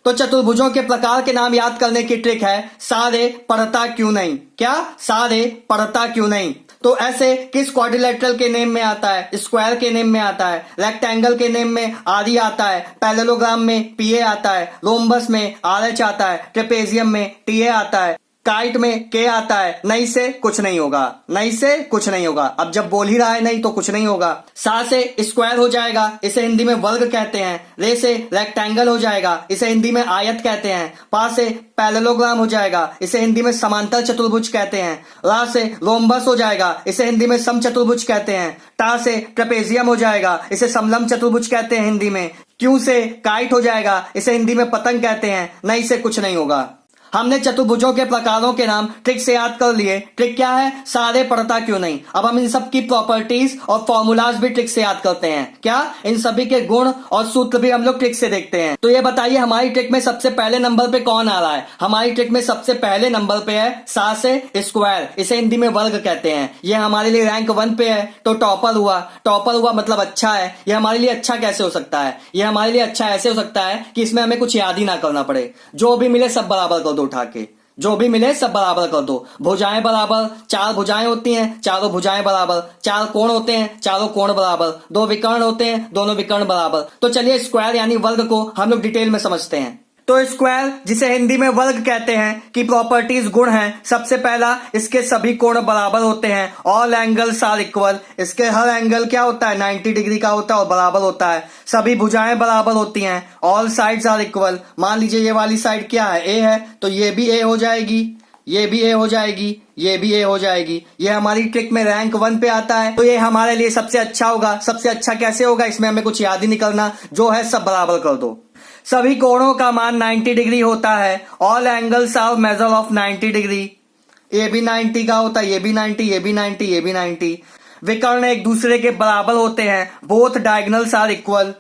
तो चतुर्भुजों के प्रकार के नाम याद करने की ट्रिक है सारे पढ़ता क्यों नहीं। क्या? सारे पढ़ता क्यों नहीं। तो ऐसे किस क्वाड्रिलेटरल के नेम में आता है? स्क्वायर के नेम में आता है, रेक्टेंगल के नेम में आर आता है, पैरेललोग्राम में पीए आता है, रोम्बस में आरएच आता है, ट्रेपेजियम में टीए आता है, काइट में के आता है। नहीं से कुछ नहीं होगा, नहीं से कुछ नहीं होगा। अब जब बोल ही रहा है नहीं तो कुछ नहीं होगा। सा से स्क्वायर हो जाएगा, इसे हिंदी में वर्ग कहते हैं। रे से रेक्टेंगल हो जाएगा, इसे हिंदी में आयत कहते हैं। पा से पैरेललोग्राम हो जाएगा, इसे हिंदी में समांतर चतुर्भुज कहते हैं। रा से रोम्बस हो जाएगा, इसे हिंदी में समचतुर्भुज कहते हैं। टा से ट्रेपेजियम हो जाएगा, इसे समलंब चतुर्भुज कहते हैं हिंदी में। क्यू से काइट हो जाएगा, इसे हिंदी में पतंग कहते हैं। नहीं से कुछ नहीं होगा। हमने चतुर्भुजों के प्रकारों के नाम ट्रिक से याद कर लिए। ट्रिक क्या है? सारे पढ़ता क्यों नहीं। अब हम इन सब की प्रॉपर्टीज और फॉर्मूलाज भी ट्रिक से याद करते हैं। क्या? इन सभी के गुण और सूत्र भी हम लोग ट्रिक से देखते हैं। तो ये बताइए हमारी ट्रिक में सबसे पहले नंबर पे कौन आ रहा है? हमारी ट्रिक में सबसे पहले नंबर पे है सा से स्क्वायर, इसे हिंदी में वर्ग कहते हैं। ये हमारे लिए रैंक 1 पे है तो टॉपर हुआ। टॉपर हुआ मतलब अच्छा है। ये हमारे लिए अच्छा कैसे हो सकता है? ये हमारे लिए अच्छा ऐसे हो सकता है कि इसमें हमें कुछ याद ही ना करना पड़े। जो भी मिले सब बराबर कर दो, उठा के जो भी मिले सब बराबर कर दो। भुजाएं बराबर, 4 भुजाएं होती हैं, चारों भुजाएं बराबर। 4 कोण होते हैं, चारों कोण बराबर। 2 विकर्ण होते हैं, दोनों विकर्ण बराबर। तो चलिए स्क्वायर यानी वर्ग को हम लोग डिटेल में समझते हैं। तो स्क्वायर जिसे हिंदी में वर्ग कहते हैं की प्रॉपर्टीज गुण हैं। सबसे पहला, इसके सभी कोण बराबर होते हैं। ऑल एंगल्स आर इक्वल, इसके हर एंगल क्या होता है? 90 डिग्री का होता है और बराबर होता है। सभी भुजाएं बराबर होती हैं। ऑल साइड्स आर इक्वल, मान लीजिए ये वाली साइड क्या है? ए है, तो ये भी ए हो जाएगी, ये भी ए हो जाएगी, ये भी ए हो जाएगी। ये हमारी ट्रिक में रैंक 1 पे आता है। तो ये हमारे लिए सबसे अच्छा होगा। सबसे अच्छा कैसे होगा? इसमें हमें कुछ याद ही नहीं करना, जो है सब बराबर कर दो। सभी कोणों का मान 90 डिग्री होता है। All angles are measure of 90 degree. ये भी 90 का होता है, ये भी 90, ये भी 90, ये भी 90। विकर्ण एक दूसरे के बराबर होते हैं। Both diagonals are equal.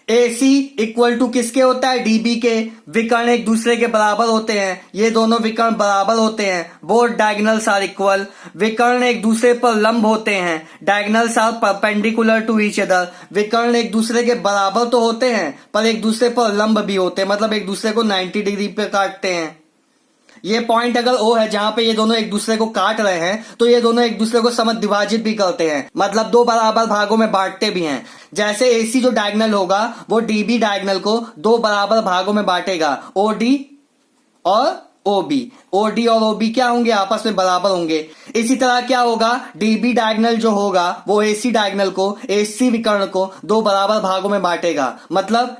AC equal to किसके होता है? DB के। विकर्ण एक दूसरे के बराबर होते हैं। ये दोनों विकर्ण बराबर होते हैं। Both diagonals are equal. विकर्ण एक दूसरे पर लंब होते हैं। Diagonals are perpendicular to each other. विकर्ण एक दूसरे के बराबर तो होते हैं पर एक दूसरे पर लंब भी होते हैं, मतलब एक दूसरे को 90 डिग्री पे काटते हैं। ये पॉइंट अगर O है जहां पे ये दोनों एक दूसरे को काट रहे हैं तो ये दोनों एक दूसरे को समद्विभाजित भी करते हैं, मतलब 2 बराबर भागों में बांटते भी हैं। जैसे AC जो डायगोनल होगा वो DB डायगोनल को 2 बराबर भागों में बांटेगा, OD और OB। OD और OB क्या होंगे? आपस में बराबर होंगे। इसी तरह क्या होगा? DB डायगोनल जो होगा वो AC डायगोनल को, AC विकर्ण को 2 बराबर भागों में बांटेगा, मतलब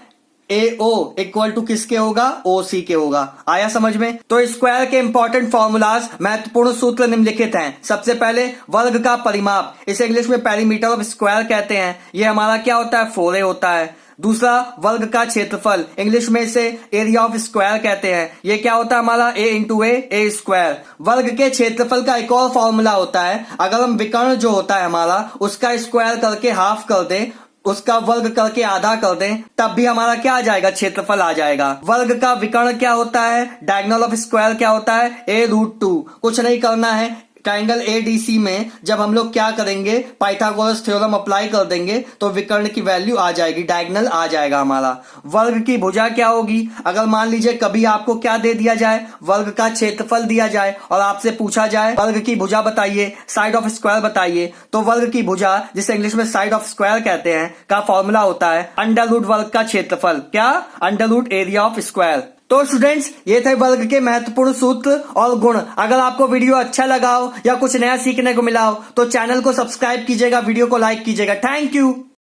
AO इक्वल टू किसके होगा? OC के होगा। आया समझ में? तो स्क्वायर के इंपॉर्टेंट फॉर्मूलाज, महत्वपूर्ण सूत्र निम्नलिखित हैं। सबसे पहले वर्ग का परिमाप, इसे इंग्लिश में पेरीमीटर ऑफ स्क्वायर कहते हैं। ये हमारा क्या होता है? 4A होता है। दूसरा, वर्ग का क्षेत्रफल, इंग्लिश में इसे एरिया ऑफ स्क्वायर कहते हैं। ये क्या होता है हमारा? A into A square. वर्ग के क्षेत्रफल का एक और फॉर्मूला होता है, अगर हम विकर्ण जो होता है हमारा उसका स्क्वायर करके हाफ कर दें, उसका वर्ग करके आधा कर दें, तब भी हमारा क्या आ जाएगा? क्षेत्रफल आ जाएगा। वर्ग का विकर्ण क्या होता है? डायगोनल ऑफ स्क्वायर क्या होता है? A√2। कुछ नहीं करना है, ट्राइंगल ADC में जब हम लोग क्या करेंगे? पाइथागोरस थ्योरम अप्लाई कर देंगे तो विकर्ण की वैल्यू आ जाएगी, डायगोनल आ जाएगा हमारा। वर्ग की भुजा क्या होगी? अगर मान लीजिए कभी आपको क्या दे दिया जाए? वर्ग का क्षेत्रफल दिया जाए और आपसे पूछा जाए वर्ग की भुजा बताइए, साइड ऑफ स्क्वायर बताइए, तो वर्ग की भुजा, जिसे इंग्लिश में साइड ऑफ स्क्वायर कहते हैं, का फॉर्मूला होता है अंडर वर्ग का क्षेत्रफल। क्या? Under area of square. तो स्टूडेंट्स, ये थे वर्ग के महत्वपूर्ण सूत्र और गुण। अगर आपको वीडियो अच्छा लगा हो या कुछ नया सीखने को मिला हो तो चैनल को सब्सक्राइब कीजिएगा, वीडियो को लाइक कीजिएगा। Thank you.